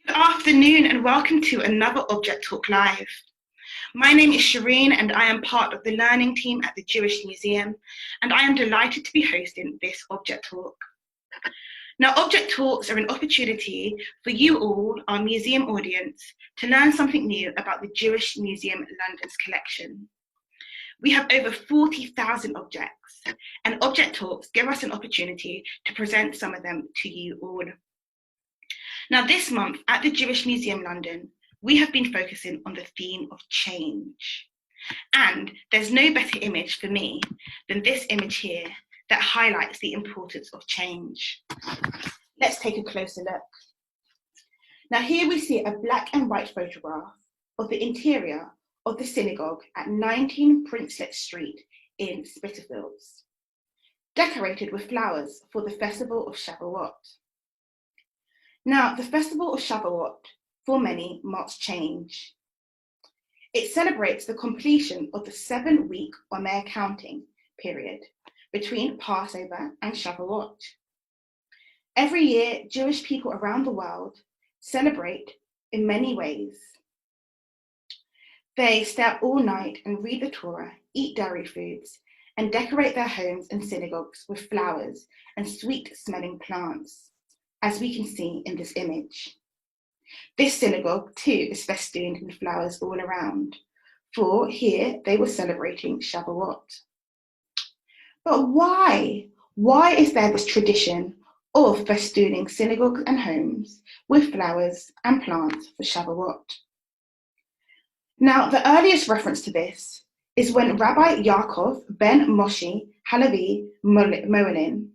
Good afternoon and welcome to another Object Talk Live. My name is Shireen and I am part of the learning team at the Jewish Museum, and I am delighted to be hosting this Object Talk. Now, Object Talks are an opportunity for you all, our museum audience, to learn something new about the Jewish Museum London's collection. We have over 40,000 objects, and Object Talks give us an opportunity to present some of them to you all. Now, this month at the Jewish Museum London, we have been focusing on the theme of change. And there's no better image for me than this image here that highlights the importance of change. Let's take a closer look. Now, here we see a black and white photograph of the interior of the synagogue at 19 Princelet Street in Spitafields, decorated with flowers for the festival of Shavuot. Now, the festival of Shavuot, for many, marks change. It celebrates the completion of the 7-week Omer counting period between Passover and Shavuot. Every year, Jewish people around the world celebrate in many ways. They stay up all night and read the Torah, eat dairy foods, and decorate their homes and synagogues with flowers and sweet-smelling plants, as we can see in this image. This synagogue too is festooned with flowers all around, for here they were celebrating Shavuot. But why? Why is there this tradition of festooning synagogues and homes with flowers and plants for Shavuot? Now, the earliest reference to this is when Rabbi Yaakov ben Moshe Halevi Moelin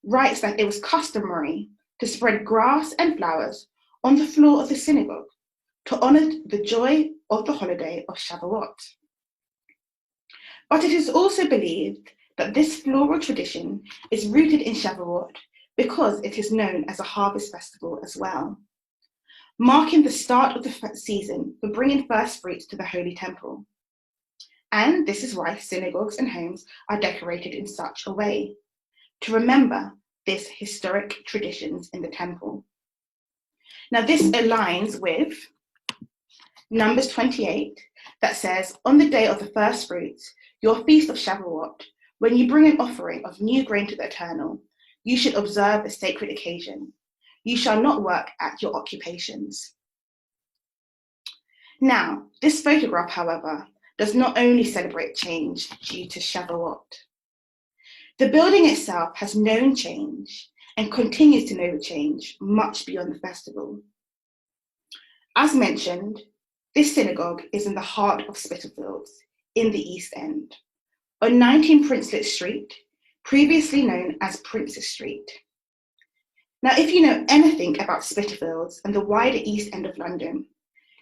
writes that it was customary to spread grass and flowers on the floor of the synagogue to honor the joy of the holiday of Shavuot. But it is also believed that this floral tradition is rooted in Shavuot because it is known as a harvest festival as well, marking the start of the season for bringing first fruits to the Holy Temple. And this is why synagogues and homes are decorated in such a way, to remember these historic traditions in the temple. Now, this aligns with Numbers 28 that says, on the day of the first fruits, your feast of Shavuot, when you bring an offering of new grain to the Eternal, you should observe a sacred occasion. You shall not work at your occupations. Now, this photograph, however, does not only celebrate change due to Shavuot. The building itself has known change and continues to know change much beyond the festival. As mentioned, this synagogue is in the heart of Spitafields, in the East End, on 19 Princelet Street, previously known as Princelet Street. Now, if you know anything about Spitafields and the wider East End of London,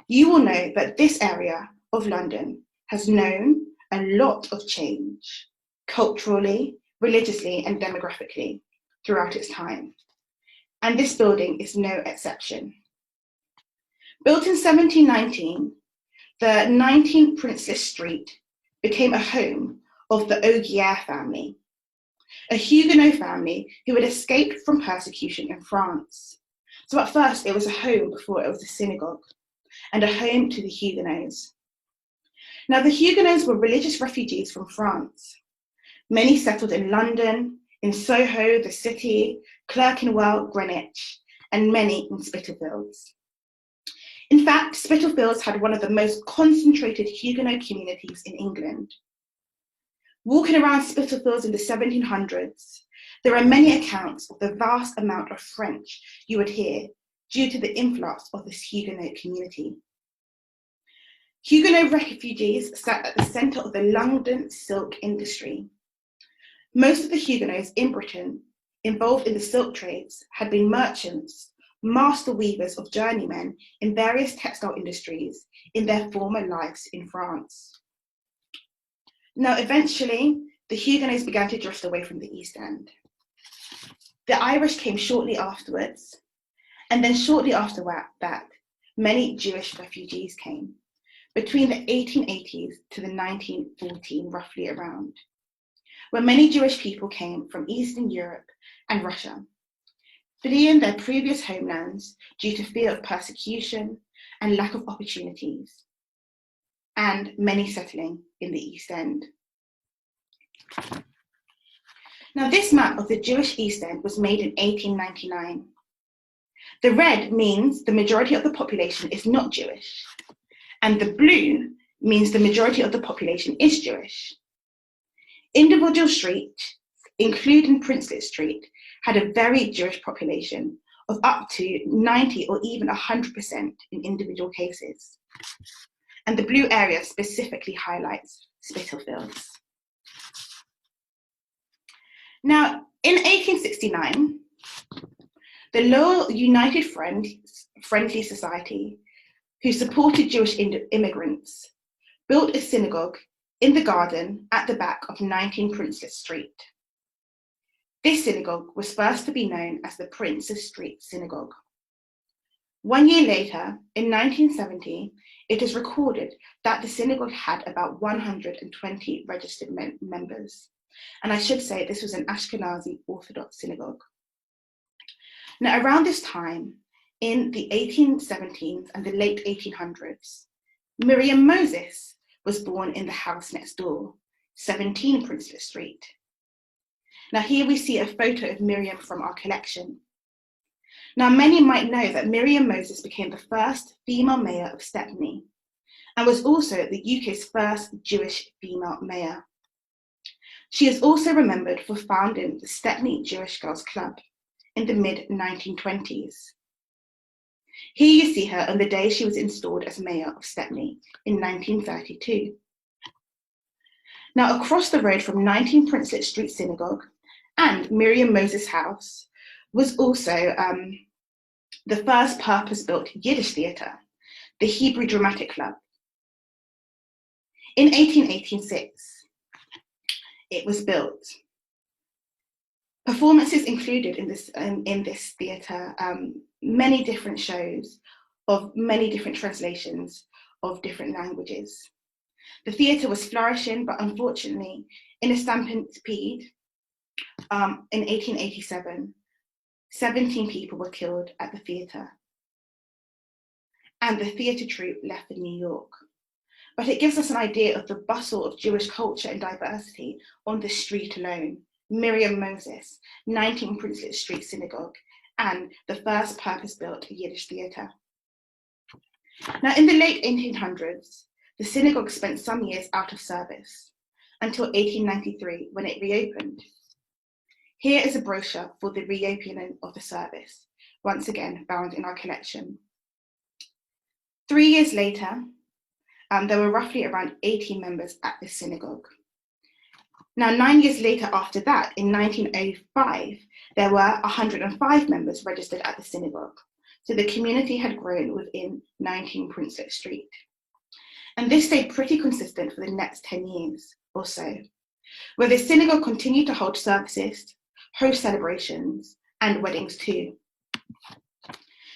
you will know that this area of London has known a lot of change, culturally, religiously, and demographically throughout its time. And this building is no exception. Built in 1719, the 19 Princelet Street became a home of the Ogier family, a Huguenot family who had escaped from persecution in France. So at first it was a home before it was a synagogue, and a home to the Huguenots. Now, the Huguenots were religious refugees from France. Many settled in London, in Soho, the City, Clerkenwell, Greenwich, and many in Spitafields. In fact, Spitafields had one of the most concentrated Huguenot communities in England. Walking around Spitafields in the 1700s, there are many accounts of the vast amount of French you would hear due to the influx of this Huguenot community. Huguenot refugees sat at the centre of the London silk industry. Most of the Huguenots in Britain involved in the silk trades had been merchants, master weavers of journeymen in various textile industries in their former lives in France. Now, eventually, the Huguenots began to drift away from the East End. The Irish came shortly afterwards, and then shortly after that, many Jewish refugees came, between the 1880s to the 1914, roughly around, where many Jewish people came from Eastern Europe and Russia. fleeing their previous homelands due to fear of persecution and lack of opportunities, and many settling in the East End. Now, this map of the Jewish East End was made in 1899. The red means the majority of the population is not Jewish, and the blue means the majority of the population is Jewish. Individual streets, including Princelet Street, had a very Jewish population of up to 90 or even 100% in individual cases. And the blue area specifically highlights Spitafields. Now, in 1869, the Loyal United Friendly Society, who supported Jewish immigrants, built a synagogue in the garden at the back of 19 Princelet Street. This synagogue was first to be known as the Princelet Street Synagogue. 1 year later, in 1970, it is recorded that the synagogue had about 120 registered members. And I should say this was an Ashkenazi Orthodox synagogue. Now, around this time, in the 1870s and the late 1800s, Miriam Moses was born in the house next door, 17 Princelet Street. Now, here we see a photo of Miriam from our collection. Now, many might know that Miriam Moses became the first female mayor of Stepney and was also the UK's first Jewish female mayor. She is also remembered for founding the Stepney Jewish Girls Club in the mid-1920s. Here you see her on the day she was installed as mayor of Stepney in 1932. Now, across the road from 19 Princelet Street Synagogue and Miriam Moses' house was also the first purpose-built Yiddish theatre, the Hebrew Dramatic Club. In 1886, it was built. Performances included in this theatre many different shows of many different translations of different languages. The theatre was flourishing, but unfortunately, in a stampede in 1887, 17 people were killed at the theatre, and the theatre troupe left for New York. But it gives us an idea of the bustle of Jewish culture and diversity on the street alone. Miriam Moses, 19 Princelet Street Synagogue, and the first purpose-built Yiddish theatre. Now, in the late 1800s, the synagogue spent some years out of service until 1893 when it reopened. Here is a brochure for the reopening of the service, once again found in our collection. 3 years later, there were roughly around 80 members at this synagogue. Now, 9 years later after that, in 1905, there were 105 members registered at the synagogue. So the community had grown within 19 Princelet Street. And this stayed pretty consistent for the next 10 years or so, where the synagogue continued to hold services, host celebrations, and weddings too.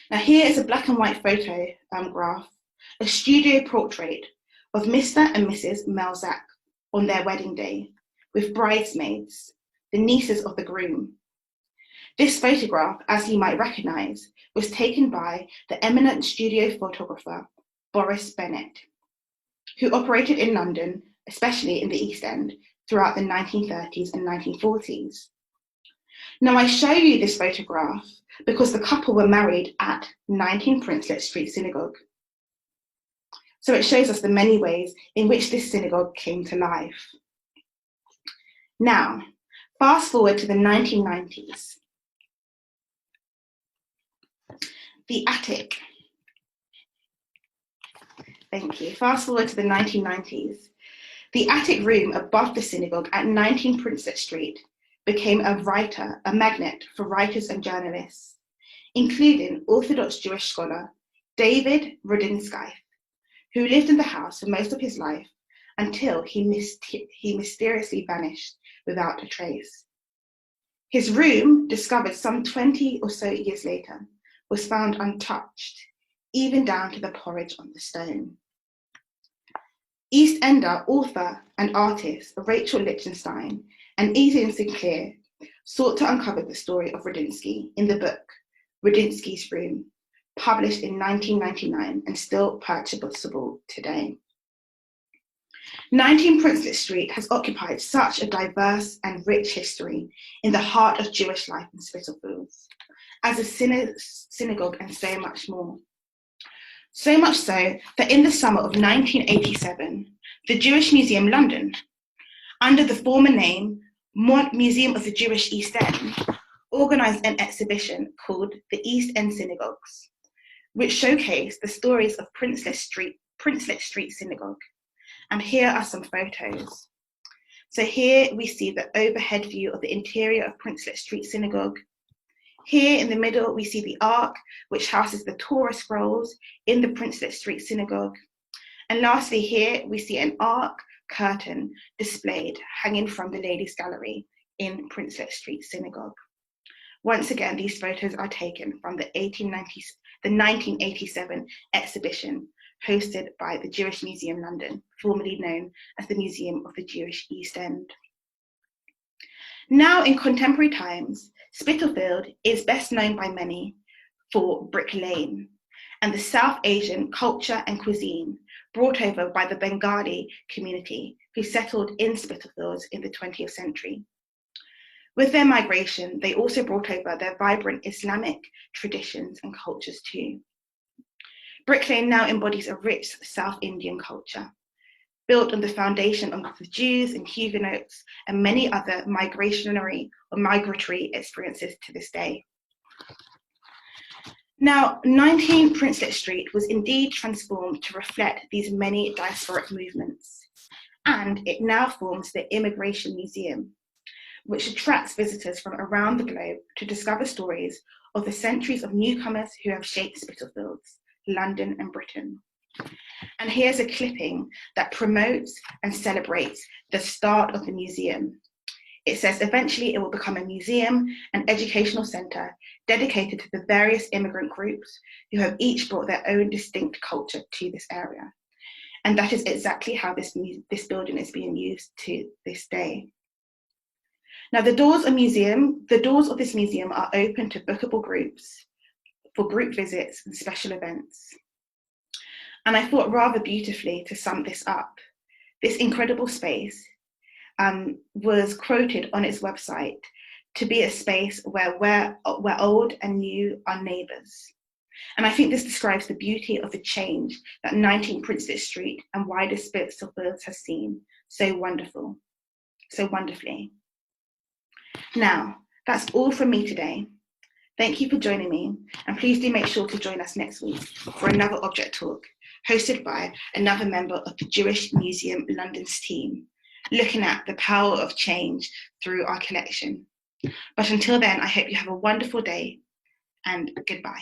Now, here is a black and white photograph, a studio portrait of Mr. and Mrs. Melzak on their wedding day, with bridesmaids, the nieces of the groom. This photograph, as you might recognise, was taken by the eminent studio photographer Boris Bennett, who operated in London, especially in the East End, throughout the 1930s and 1940s. Now, I show you this photograph because the couple were married at 19 Princelet Street Synagogue. So it shows us the many ways in which this synagogue came to life. Now, fast forward to the 1990s. The attic. Thank you. Fast forward to the 1990s. The attic room above the synagogue at 19 Princelet Street became a magnet for writers and journalists, including Orthodox Jewish scholar David Rudinsky, who lived in the house for most of his life until he mysteriously vanished without a trace. His room, discovered some 20 or so years later, was found untouched, even down to the porridge on the stone. East Ender author and artist Rachel Lichtenstein and Ethan Sinclair sought to uncover the story of Rudinsky in the book Rudinsky's Room, published in 1999 and still purchasable today. 19 Princelet Street has occupied such a diverse and rich history in the heart of Jewish life in Spitalfields, as a synagogue and so much more. So much so that in the summer of 1987, the Jewish Museum London, under the former name Museum of the Jewish East End, organised an exhibition called the East End Synagogues, which showcased the stories of Princelet Street Synagogue. And here are some photos. So here we see the overhead view of the interior of Princelet Street Synagogue. Here in the middle, we see the Ark, which houses the Torah scrolls in the Princelet Street Synagogue. And lastly, here we see an Ark curtain displayed hanging from the Ladies' Gallery in Princelet Street Synagogue. Once again, these photos are taken from the 1987 exhibition hosted by the Jewish Museum London, formerly known as the Museum of the Jewish East End. Now in contemporary times, Spitalfield is best known by many for Brick Lane and the South Asian culture and cuisine brought over by the Bengali community who settled in Spitalfields in the 20th century. With their migration, they also brought over their vibrant Islamic traditions and cultures too. Brick Lane now embodies a rich South Indian culture, built on the foundation of the Jews and Huguenots and many other migratory experiences to this day. Now, 19 Princelet Street was indeed transformed to reflect these many diasporic movements, and it now forms the Immigration Museum, which attracts visitors from around the globe to discover stories of the centuries of newcomers who have shaped Spitalfields, London and Britain. And here's a clipping that promotes and celebrates the start of the museum. It says, eventually it will become a museum and educational centre dedicated to the various immigrant groups who have each brought their own distinct culture to this area. And that is exactly how this building is being used to this day. Now, the doors of this museum are open to bookable groups for group visits and special events. And I thought rather beautifully to sum this up, this incredible space was quoted on its website to be a space where old and new are neighbours. And I think this describes the beauty of the change that 19 Princelet Street and wider Spitalfields has seen so wonderfully. Now, that's all from me today. Thank you for joining me, and please do make sure to join us next week for another object talk hosted by another member of the Jewish Museum London's team, looking at the power of change through our collection. But until then, I hope you have a wonderful day, and goodbye.